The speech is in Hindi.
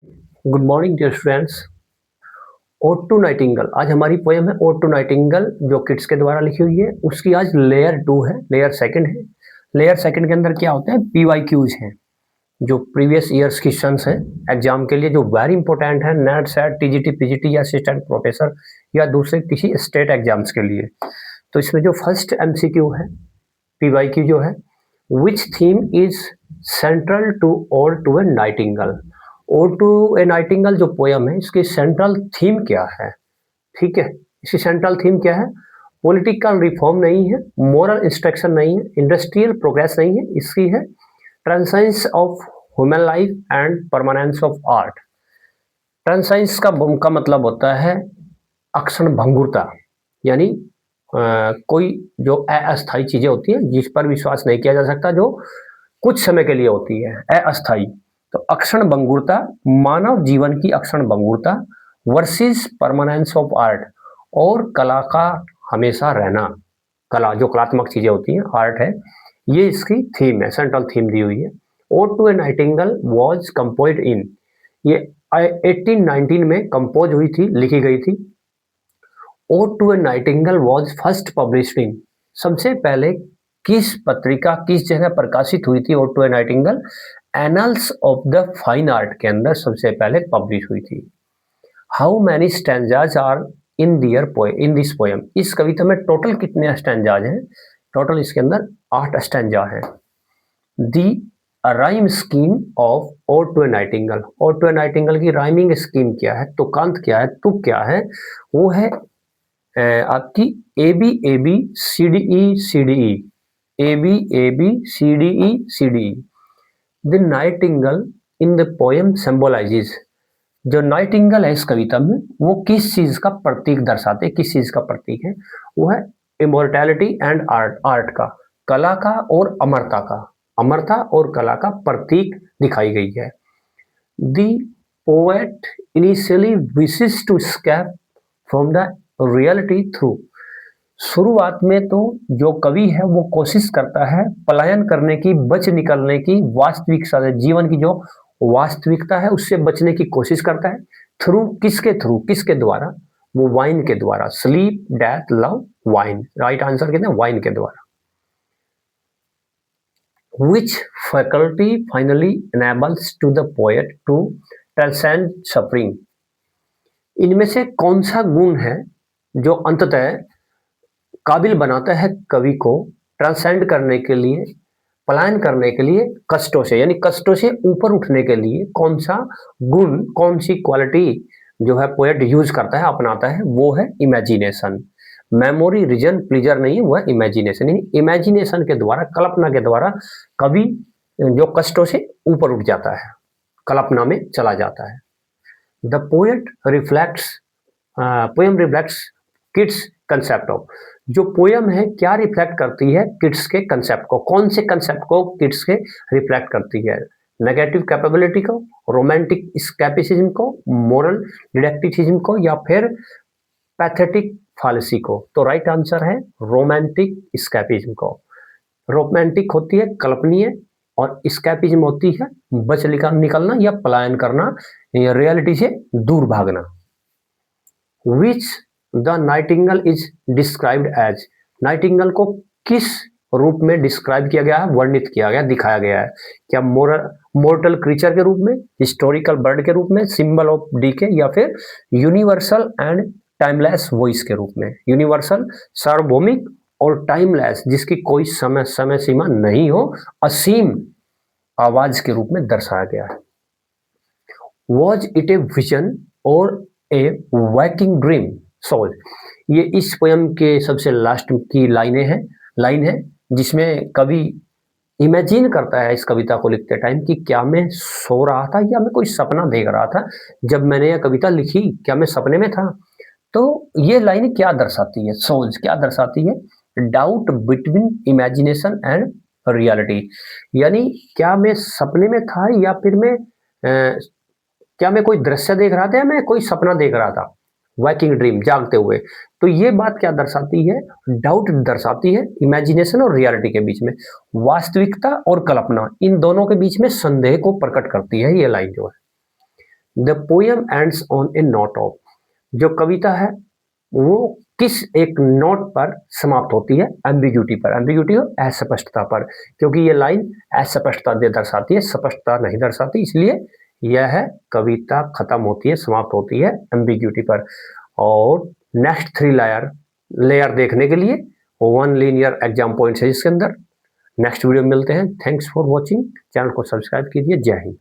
Good morning dear students. Ode to nightingale, आज हमारी पोएम है ओड टू नाइटिंगल जो किड्स के द्वारा लिखी हुई है। उसकी आज लेयर 2 है, लेयर सेकंड है। लेयर सेकंड के अंदर क्या होते हैं, पीवाईक्यूज हैं, जो प्रीवियस ईयर्स क्वेश्चंस हैं एग्जाम के लिए, जो वेरी इंपॉर्टेंट है नेट सेट टीजीटी पीजीटी या असिस्टेंट प्रोफेसर या दूसरे किसी स्टेट एग्जाम्स के लिए। तो इसमें जो फर्स्ट एमसीक्यू है, पीवाईक्यू जो है, which theme is central to ode to a nightingale. Ode to a nightingale जो पोयम है, इसकी सेंट्रल थीम क्या है? ठीक है, इसकी सेंट्रल थीम क्या है? पॉलिटिकल रिफॉर्म नहीं है, मोरल इंस्ट्रक्शन नहीं है, इंडस्ट्रियल प्रोग्रेस नहीं है, इसकी है transience of human life and permanence of art. Transience का मतलब होता है अक्षण भंगुरता, यानी कोई जो अस्थायी चीजें होती हैं जिस पर विश्वास नहीं किया जा सकता, जो कुछ समय के लिए होती है, अस्थायी। तो अक्षण भंगुरता, मानव जीवन की अक्षण भंगुरता वर्सेस परमानेंस ऑफ आर्ट, और कला का हमेशा रहना। कला जो कलात्मक चीजें होती हैं, आर्ट है, ये इसकी थीम है, सेंट्रल थीम दी हुई है। Ode to a nightingale was composed in, ये 1819 में कंपोज हुई थी, लिखी गई थी। Ode to a nightingale was first published in, सबसे पहले किस पत्रिका, किस जगह प्रकाशित हुई थी ode to a nightingale? Annals of the fine art के अंदर सबसे पहले पब्लिश हुई थी। How many stanzas are in this poem, इस कविता में टोटल कितने स्टैंजाज हैं? टोटल इसके अंदर 8 स्टैंजा हैं। The rhyme scheme of ode to a nightingale, ode to a nightingale की राइमिंग स्कीम क्या है, तुकांत क्या है, तुक क्या है? वो है आपकी A B C D E C D E, A B C D E C D E. The nightingale in the poem symbolises, जो नाइटिंगल है इस कविता में, वो किस चीज का प्रतीक दर्शाते हैं, किस चीज का प्रतीक है? वो है इमोर्टैलिटी एंड आर्ट, आर्ट का, कला का और अमरता का, अमरता और कला का प्रतीक दिखाई गई है। The poet initially wishes to escape from the reality through, शुरुआत में तो जो कवि है वो कोशिश करता है पलायन करने की, बच निकलने की, वास्तविकता, जीवन की जो वास्तविकता है उससे बचने की कोशिश करता है। थ्रू, किसके थ्रू, किसके द्वारा? वो वाइन के द्वारा। Sleep death love wine, right answer कहते हैं वाइन के द्वारा। Which faculty finally enables to the poet to transcend suffering, इनमें से कौन सा गुण है जो अंततः काबिल बनाता है कवि को ट्रांसेंड करने के लिए, पलायन करने के लिए कष्टों से, यानी कष्टों से ऊपर उठने के लिए कौन सा गुण, कौन सी क्वालिटी जो है पोएट यूज करता है, अपनाता है? वो है इमेजिनेशन। मेमोरी, रीजन, प्लीजर नहीं, वो है इमेजिनेशन। यानी इमेजिनेशन के द्वारा, कल्पना के द्वारा कवि जो कष्टों से ऊपर उठ जाता है, कल्पना में चला जाता है। The poet reflects, poem reflects kids concept of, जो पोएम है क्या रिफ्लेक्ट करती है? किड्स के कंसेप्ट को। कौन से कंसेप्ट को किड्स के रिफ्लेक्ट करती है? नेगेटिव कैपेबिलिटी को, रोमांटिक स्कैपिसिज्म को, मोरल डिडक्टिसिज्म को, या फिर पैथेटिक फालिसी को? तो राइट आंसर है रोमांटिक स्कैपिज्म को। रोमांटिक होती है कल्पनीय, और स्कैपिज्म होती है बच निकलना या पलायन करना, या रियलिटी से दूर भागना। Which the nightingale is described as, nightingale को किस रूप में डिस्क्राइब किया गया है, वर्णित किया गया, दिखाया गया है? क्या मोर्टल क्रीचर के रूप में, हिस्टोरिकल बर्ड के रूप में, सिंबल ऑफ डीके, या फिर यूनिवर्सल एंड टाइमलेस वॉइस के रूप में? यूनिवर्सल, सार्वभौमिक और टाइमलेस, जिसकी कोई समय सीमा नहीं हो, असीम आवाज के रूप में दर्शाया गया है। वॉज इट ए विजन और ए वैकिंग ड्रीम सोल, ये इस पोयम के सबसे लास्ट की लाइन है जिसमें कवि इमेजिन करता है इस कविता को लिखते टाइम कि क्या मैं सो रहा था या मैं कोई सपना देख रहा था जब मैंने यह कविता लिखी, क्या मैं सपने में था? तो ये लाइन क्या दर्शाती है? सोल्स क्या दर्शाती है? Doubt between imagination and reality, यानी क्या मैं सपने में था, या फिर मैं क्या मैं कोई दृश्य देख रहा था, या मैं कोई सपना देख रहा था, वैकिंग ड्रीम, जागते हुए। तो ये बात क्या दर्शाती है? डाउट दर्शाती है इमेजिनेशन और रियलिटी के बीच में, वास्तविकता और कल्पना, इन दोनों के बीच में संदेह को प्रकट करती है ये लाइन जो है। The poem ends on A note of, जो कविता है वो किस एक नोट पर समाप्त होती है, एम्बिग्यूटी पर, एम्बिग्यूटी और अस्पष्टता पर, क्योंकि ये लाइन अस्पष्टता दर्शाती है, स्पष्टता नहीं दर्शाती, इसलिए यह कविता खत्म होती है, समाप्त होती है एम्बिग्यूटी पर। और नेक्स्ट 3 लेयर देखने के लिए 1 लीनियर एग्जाम पॉइंट्स है इसके अंदर। नेक्स्ट वीडियो में मिलते हैं। Thanks for watching. चैनल को सब्सक्राइब कीजिए। जय हिंद।